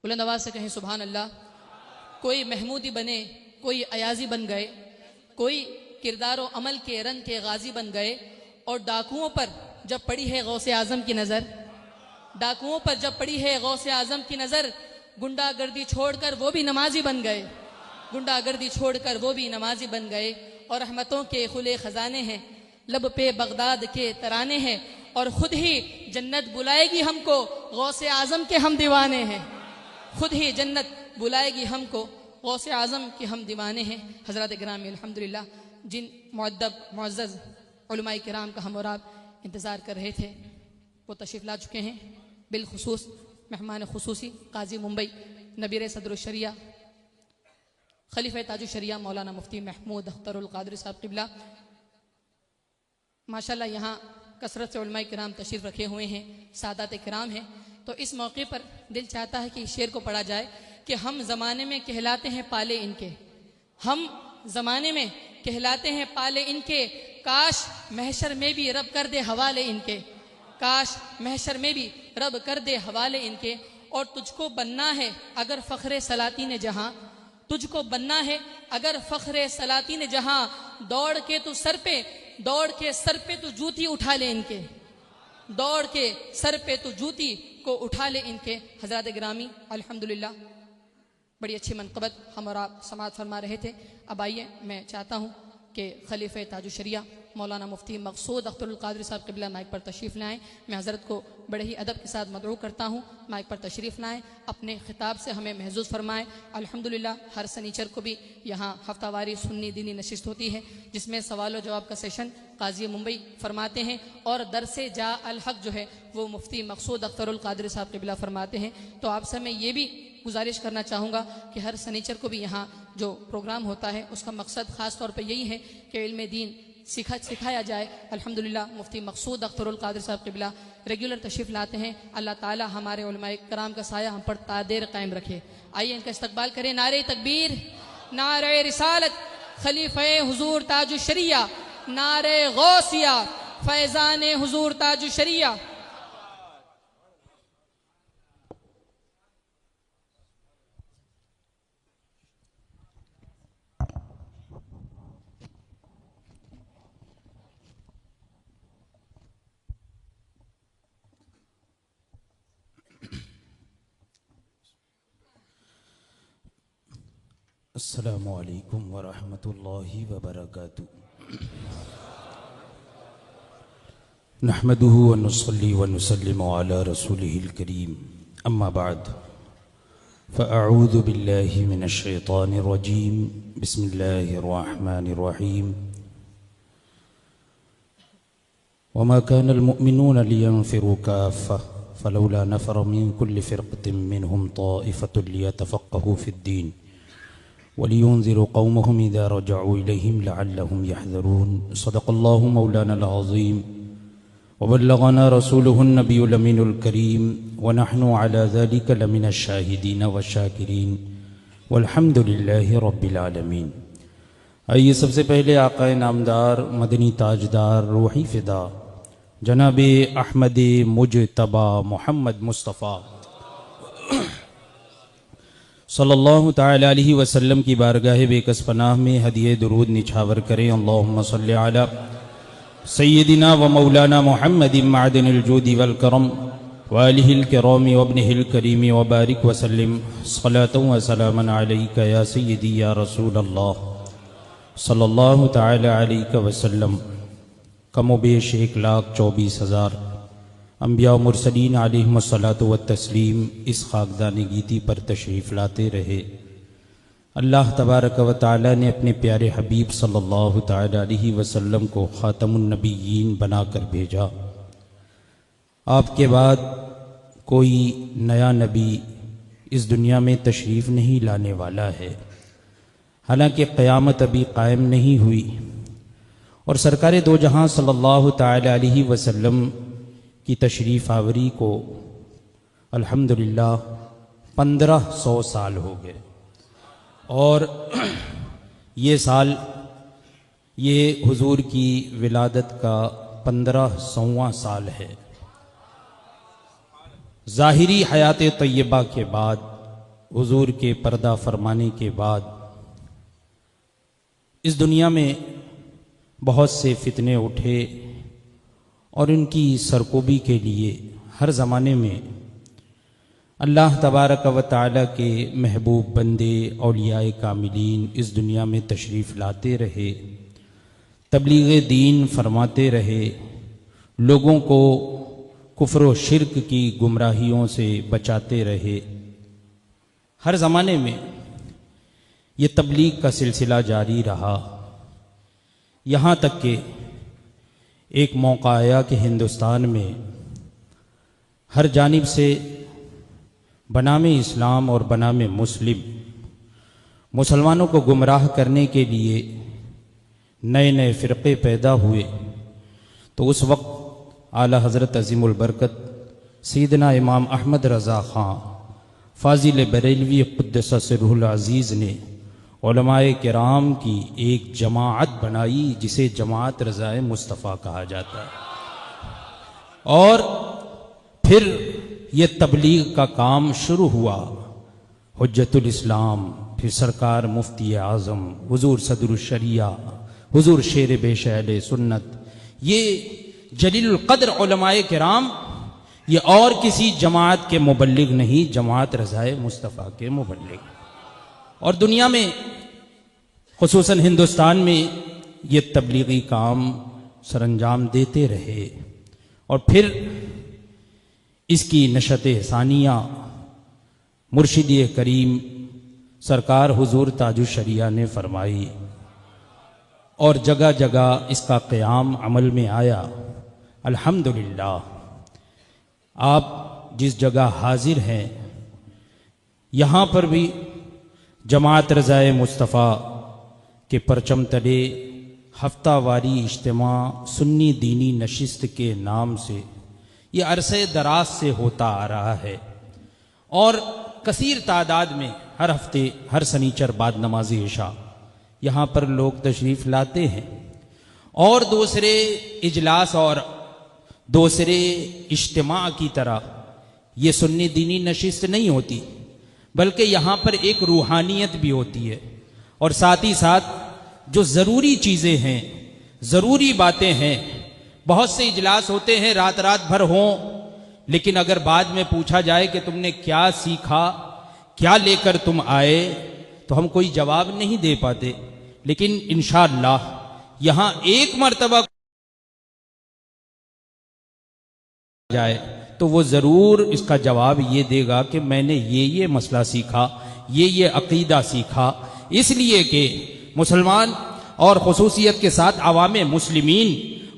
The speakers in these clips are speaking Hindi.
बुलंद आवाज से कहें सुभान अल्लाह। कोई महमूदी बने, कोई अयाजी बन गए, कोई किरदार व अमल के रंग के गाजी बन गए। और डाकुओं पर जब पड़ी है गौसे आजम की नज़र, डाकुओं पर जब पड़ी है गौसे आजम की नज़र, गुंडागर्दी छोड़कर वो भी नमाजी बन गए, गुंडागर्दी छोड़कर वो भी नमाजी बन गए। और रहमतों के खुले खजाने हैं, लब पे बगदाद के तराने हैं, और खुद ही जन्नत बुलाएगी हमको, गौसे आजम के हम दीवाने हैं। खुद ही जन्नत बुलाएगी हमको, गौसे आजम के हम दीवाने हैं। हज़रत गिरामी अल्हम्दुलिल्लाह, जिन मुअद्दब मुअज़्ज़ज़ उलमाए किराम का हम और आप इंतज़ार कर रहे थे, वो तशरीफ़ ला चुके हैं। बिलखुसूस मेहमान खुसूसी काजी मुंबई नबीर सदर शरिया खलीफा ताजु शरिया मौलाना मुफ्ती महमूद अख्तरुल क़ादरी साहब क़िबला। माशाल्लाह यहाँ कसरत से उलमाए किराम तशरीफ़ रखे हुए हैं, सादात किराम हैं। तो इस मौके पर दिल चाहता है कि इस शेर को पढ़ा जाए कि हम ज़माने में कहलाते हैं पाले इनके, हम ज़माने में कहलाते हैं पाले इनके, काश महशर में भी रब कर दे हवाले इनके, काश महशर में भी रब कर दे हवाले इनके। और तुझको बनना है अगर फ़ख्रे सलातीन जहां, तुझको बनना है अगर फ़ख्रे सलातीन जहां, दौड़ के तू सर पे, दौड़ के सर पे तू जूती उठा ले इनके, दौड़ के सर पे तू जूती को उठा ले इनके। हज़रत गिरामी अल्हम्दुलिल्लाह बड़ी अच्छी मनक़बत हम और आप समाअत फरमा रहे थे। अब आइए मैं चाहता हूँ कि खलीफे ताजु शरिया मौलाना मुफ्ती मक़सूद अख्तरुल क़ादरी साहब क़िबला माइक पर तशरीफ़ लाएँ। मैं हज़रत को बड़े ही अदब के साथ मदऊ करता हूँ, माइक पर तशरीफ़ लाएँ, अपने ख़िताब से हमें महज़ूज़ फरमाएँ। अल्हम्दुलिल्लाह हर सनीचर को भी यहाँ हफ्तावारी सुन्नी दीनी नशिस्त होती है, जिसमें सवाल व जवाब का सेशन काज़ी मुंबई फरमाते हैं, और दरसे जा अल हक़ जो है वो मुफ्ती मक़सूद अख्तरुल क़ादरी साहब क़िबला फरमाते हैं। तो आपसे मैं ये भी गुजारिश करना चाहूँगा कि हर सनीचर को भी यहाँ जो प्रोग्राम होता है उसका मकसद ख़ास तौर पर यही है कि इल्म दीन सिखाया जाए। अल्हम्दुलिल्लाह मुफ्ती मक़सूद अख्तरुल क़ादरी साहब क़िबला रेगुलर तशरीफ़ लाते हैं। अल्लाह ताला हमारे उलमाए कराम का साया हम पर तादेर कायम रखे। आइए इनका इस्तकबाल करें। नारे तकबीर, नारे रिसालत, खलीफ़े हुज़ूर ताजु शरिया, नारे गौसिया, फैज़ान हुज़ूर ताजु शरिया। अस्सलामु अलैकुम वरहमतुल्लाहि वबरकातुहू। नहमदुहु व नुसल्ली व नुसल्लिमु अला रसूलिहिल करीम, अम्मा बाद, फ़अऊज़ु बिल्लाहि मिनश शैतानिर रजीम, बिस्मिल्लाहिर रहमानिर रहीम। वमा कानल मुअमिनूना लियन्फ़िरू काफ़्फ़ा फ़लौला नफ़र मिन कुल्लि फ़िरक़तिन मिनहुम ताइफ़तुन लियतफ़क़्क़हू फ़िद्दीन वलियुन्ज़िरू क़ौमहुम इज़ा रजअू इलैहिम लअल्लहुम यहज़रून। सदक़ल्लाहु मौलानल अज़ीम व बल्लग़ना रसूलुहुन नबियुल अमीनुल करीम व नहनु अला ज़ालिका लमिनश शाहिदीन वश्शाकिरीन वल्हम्दुलिल्लाहि रब्बिल आलमीन। आइए सबसे पहले आक़ाए नामदार, मदनी ताजदार, रूही फ़िदा जनाबे अहमद मुजतबा मोहम्मद मुस्तफ़ा सल्लल्लाहु तआला अलैहि वसल्लम की बारगाह बेकस पनाह में हदिये दुरूद निछावर करें। अल्लाहुम्मा सल्लि अला सय्यिदिना व मौलाना मुहम्मदिन मअदनिल जूदि वल करम व आलिहिल किरामी व इब्निहिल करीमी व बारिक व सल्लिम सलातन व सलामन अलैका या सय्यिदी या रसूलल्लाह सल्लल्लाहु तआला अलैहि वसल्लम। कमोबेश 1,24,000 अम्बिया मुरसलीन अलैहिमुस्सलातु व तस्लीम इस खाकदाने गीती पर तशरीफ़ लाते रहे। अल्लाह तबारक व तआला ने अपने प्यारे हबीब सल्लल्लाहु तआला अलैहि वसल्लम को ख़ातमुन नबिय्यीन बनाकर भेजा। आपके बाद कोई नया नबी इस दुनिया में तशरीफ़ नहीं लाने वाला है, हालांकि क़यामत अभी कायम नहीं हुई। और सरकार दो जहां सल्लल्लाहु तआला अलैहि वसल्लम की तशरीफ़ आवरी को अल्हम्दुलिल्लाह 1500 साल हो गए, और ये साल ये हुजूर की विलादत का 1500वां साल है। ज़ाहिरी हयात तय्यबा के बाद हुजूर के पर्दा फरमाने के बाद इस दुनिया में बहुत से फितने उठे और उनकी सरकोबी के लिए हर ज़माने में अल्लाह तबारक व तआला के महबूब बंदे औलियाए कामिलीन इस दुनिया में तशरीफ़ लाते रहे, तबलीग दीन फरमाते रहे, लोगों को कुफ्र व शिर्क की गुमराहियों से बचाते रहे। हर ज़माने में ये तबलीग का सिलसिला जारी रहा, यहाँ तक कि एक मौका आया कि हिंदुस्तान में हर जानिब से बनामे इस्लाम और बनामे मुसलमानों को गुमराह करने के लिए नए नए फ़िरक़े पैदा हुए। तो उस वक्त आला हज़रत अज़ीमुल बरकत सैयदना इमाम अहमद रज़ा ख़ां फ़ाज़िल बरेलवी क़ुद्दस सिर्रुल अज़ीज़ ने उलमाए किराम की एक जमाअत बनाई जिसे जमाअत रज़ाए मुस्तफ़ा कहा जाता है। और फिर ये तबलीग का काम शुरू हुआ। हुज्जतुल इस्लाम, फिर सरकार मुफ्ती आज़म, हुजूर सदरुल शरिया, हुजूर शेर बेशअहले सुन्नत, ये जलीलुल क़द्र उलमाए किराम, ये और किसी जमात के मुबल्लिग नहीं, जमात रज़ाए मुस्तफ़ा के मुबल्लिग। और दुनिया में खुसूसन हिंदुस्तान में ये तबलीगी काम सरअंजाम देते रहे। और फिर इसकी नशत सानिया मुर्शिद करीम सरकार हुजूर ताजुल शरिया ने फरमाई और जगह जगह इसका क़याम अमल में आया। अल्हम्दुलिल्लाह, आप जिस जगह हाजिर हैं यहाँ पर भी जमात रज़ाए मुस्तफ़ा के परचम तले हफ्तावारी इज्तिमा सुन्नी दीनी नशिस्त के नाम से ये अरसे दराज से होता आ रहा है और कसीर तादाद में हर हफ्ते हर सनीचर बाद नमाज इशा यहाँ पर लोग तशरीफ़ लाते हैं। और दूसरे इजलास और दूसरे इज्तिमा की तरह ये सुन्नी दीनी नशिस्त नहीं होती, बल्कि यहाँ पर एक रूहानियत भी होती है। और साथ ही साथ जो ज़रूरी चीज़ें हैं, ज़रूरी बातें हैं, बहुत से इजलास होते हैं रात रात भर हों, लेकिन अगर बाद में पूछा जाए कि तुमने क्या सीखा, क्या लेकर तुम आए, तो हम कोई जवाब नहीं दे पाते। लेकिन इंशाअल्लाह यहाँ एक मर्तबा जाए तो वो ज़रूर इसका जवाब ये देगा कि मैंने ये मसला सीखा, ये अकीदा सीखा। इसलिए कि मुसलमान और खुसूसियत के साथ अवामे मुस्लिमीन,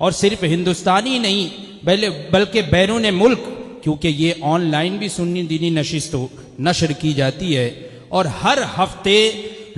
और सिर्फ हिंदुस्तानी नहीं बल्कि बैरून मुल्क, क्योंकि ये ऑनलाइन भी सुन्नी दीनी नशिस्त नशर की जाती है, और हर हफ्ते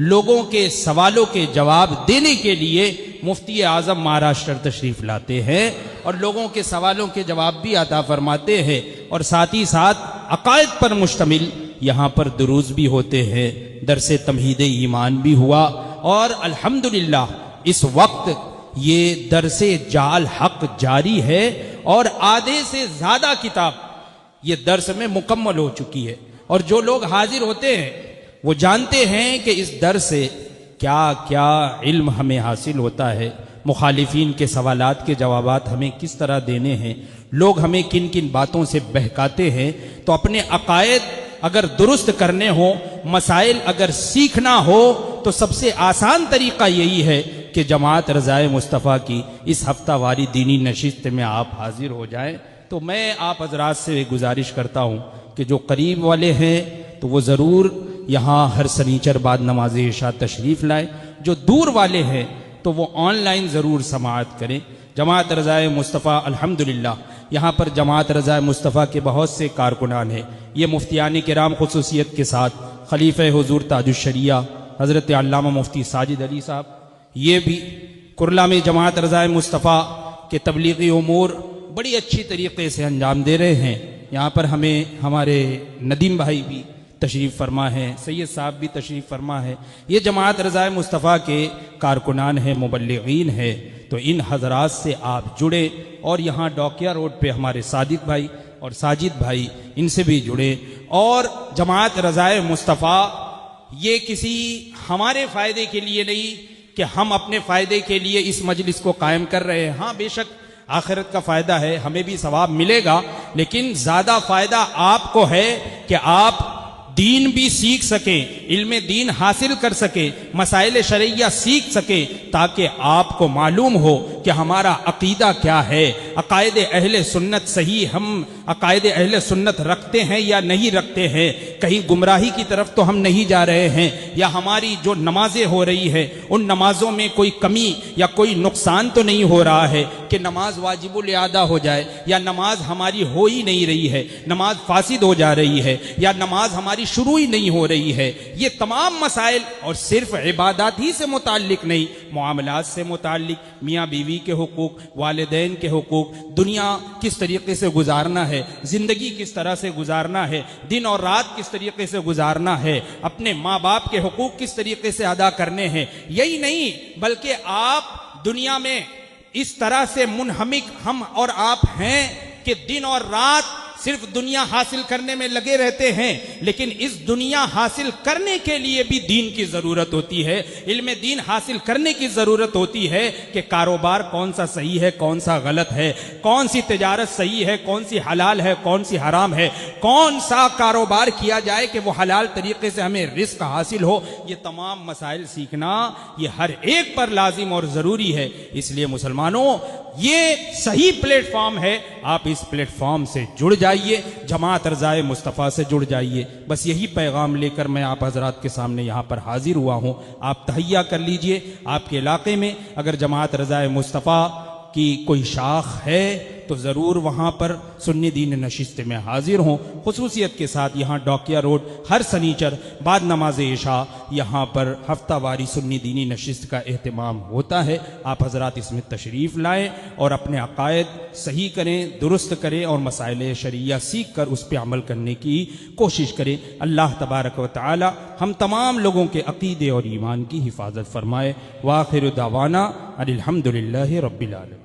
लोगों के सवालों के जवाब देने के लिए मुफ्ती आज़म महाराष्ट्र तशरीफ़ लाते हैं और लोगों के सवालों के जवाब भी अता फरमाते हैं। और साथ ही साथ अकायद पर मुश्तमिल यहाँ पर दुरूस भी होते हैं, दरसे तमहीद ईमान भी हुआ। और अल्हम्दुलिल्लाह इस वक्त ये दरसे जाल हक जारी है और आधे से ज़्यादा किताब ये दर्स में मुकम्मल हो चुकी है। और जो लोग हाजिर होते हैं वो जानते हैं कि इस दर्स से क्या क्या इल्म हमें हासिल होता है, मुखालिफीन के सवालात के जवाबात हमें किस तरह देने हैं, लोग हमें किन किन बातों से बहकाते हैं। तो अपने अकायद अगर दुरुस्त करने हो, मसाइल अगर सीखना हो, तो सबसे आसान तरीक़ा यही है कि जमात रज़ाए मुस्तफ़ा की इस हफ्तावारी दीनी नशिस्त में आप हाजिर हो जाएं। तो मैं आप हजरात से गुजारिश करता हूँ कि जो करीब वाले हैं तो वो ज़रूर यहाँ हर सनीचर बाद नमाज इशा तशरीफ़ लाएँ, जो दूर वाले हैं तो वो ऑनलाइन ज़रूर समाअत करें। जमात रज़ाए मुस्तफ़ा अल्हम्दुलिल्लाह यहाँ पर जमात रज़ाए मुस्तफ़ा के बहुत से कारकुनान हैं। ये मुफ्तियान किराम खुसूसियत के साथ खलीफ़े हुजूर ताजुल शरिया हज़रत अल्लामा मुफ्ती साजिद अली साहब, ये भी कुरला में जमात रज़ाए मुस्तफ़ा के तबलीगी उमूर बड़ी अच्छी तरीक़े से अंजाम दे रहे हैं। यहाँ पर हमें हमारे नदीम भाई भी तशरीफ़ फरमा है, सैयद साहब भी तशरीफ़ फरमा है। ये जमात रज़ाए मुस्तफ़ा के कारकुनान हैं, मुबल्लिगीन है। तो इन हज़रात से आप जुड़े और यहाँ डोकिया रोड पे हमारे सादिक भाई और साजिद भाई, इनसे भी जुड़े और जमात रज़ाए मुस्तफ़ा ये किसी हमारे फ़ायदे के लिए नहीं कि हम अपने फ़ायदे के लिए इस मजलिस को कायम कर रहे हैं। हाँ, बेशक आखिरत का फ़ायदा है, हमें भी सवाब मिलेगा, लेकिन ज़्यादा फ़ायदा आपको है कि आप दीन भी सीख सकें, इल्म दीन हासिल कर सकें, मसाइल शरइया सीख सकें, ताकि आपको मालूम हो कि हमारा अकीदा क्या है, अकायद अहले सुन्नत सही हम अकायद अहले सुन्नत रखते हैं या नहीं रखते हैं, कहीं गुमराही की तरफ तो हम नहीं जा रहे हैं, या हमारी जो नमाजें हो रही है उन नमाजों में कोई कमी या कोई नुकसान तो नहीं हो रहा है कि नमाज वाजिबुल अदा हो जाए, या नमाज हमारी हो ही नहीं रही है, नमाज फासिद हो जा रही है, या नमाज हमारी शुरू ही नहीं हो रही है। ये तमाम मसाइल, और सिर्फ इबादत ही से मुताल्लिक नहीं, मुआमलात से मुताल्लिक, मियाँ बीवी के हुकूक, वालिदैन के हुकूक, दुनिया किस तरीके से गुजारना है, जिंदगी किस तरह से गुजारना है, दिन और रात किस तरीके से गुजारना है, अपने माँ बाप के हुकूक किस तरीके से अदा करने हैं, यही नहीं बल्कि आप दुनिया में इस तरह से मुनहमिक हम और आप हैं कि दिन और रात सिर्फ दुनिया हासिल करने में लगे रहते हैं, लेकिन इस दुनिया हासिल करने के लिए भी दीन की ज़रूरत होती है, इल्म दीन हासिल करने की ज़रूरत होती है कि कारोबार कौन सा सही है, कौन सा गलत है, कौन सी तिजारत सही है, कौन सी हलाल है, कौन सी हराम है, कौन सा कारोबार किया जाए कि वो हलाल तरीके से हमें रिस्क हासिल हो। ये तमाम मसाइल सीखना ये हर एक पर लाजिम और ज़रूरी है। इसलिए मुसलमानों, ये सही प्लेटफॉर्म है, आप इस प्लेटफॉर्म से जुड़ जाइए, जमात रज़ाए मुस्तफ़ा से जुड़ जाइए। बस यही पैगाम लेकर मैं आप हजरात के सामने यहाँ पर हाजिर हुआ हूँ। आप तहैया कर लीजिए, आपके इलाके में अगर जमात रज़ाए मुस्तफ़ा की कोई शाख है तो ज़रूर वहाँ पर सुन्नी दीन नशिस्त में हाजिर हों। खुसूसियत के साथ यहाँ डॉकिया रोड हर सनीचर बाद नमाज इशा यहाँ पर हफ्तावारी सुन्नी दीनी नशिस्त का एहतमाम होता है। आप हजरात इसमें तशरीफ़ लाएँ और अपने अकायद सही करें, दुरुस्त करें और मसाइल शरिया सीख कर उस पर अमल करने की कोशिश करें। अल्लाह तबारक व तआला हम तमाम लोगों के अकीदे और ईमान की हिफाजत फरमाए। वाखिर दावाना अनिल हम्दुलिल्लाहि रब्बिल आलमीन।